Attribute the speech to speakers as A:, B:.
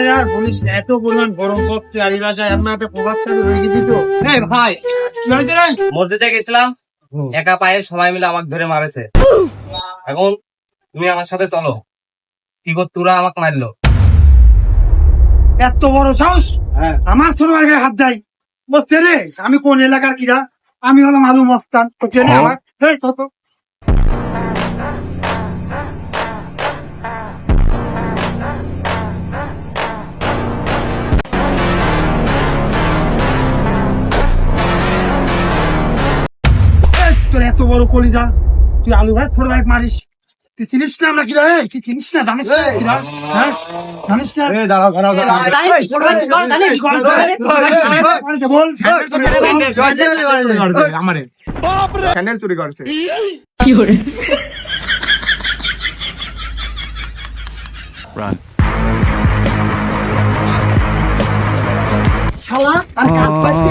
A: यार পুলিশ এত পরিমাণ গরম করছে আর এরা যায় আমরা একটা প্রভাবশালী রয়ে গেছি তো।
B: এই ভাই,
A: কি হয়েছে রে?
B: মসজিদে গেছিলাম, একা পায়ে সবাই মিলে আমাকে ধরে মারেছে। এখন তুমি আমার সাথে চলো। কি কর, তোরা আমাকে মারলো।
A: এত বড় সাহস আমার ছোট ভাইকে হাত দেয় বলছে রে? আমি কোন এলাকার কিরা? আমি হলাম আলু মস্তান, তো চেনে আমার। এই চল তো। এই, তোর এত বড় কলিজা, তুই আলু ভাই ছোট ভাই মারিস? তুই চিনিস না আমরা কিরা? এই, তুই চিনিস না, জানিস না কিরা? হ্যাঁ, জানিস না? বল।
C: স্যান্ডেল চুরি করছে।
A: শালা আর কাজ পাইছি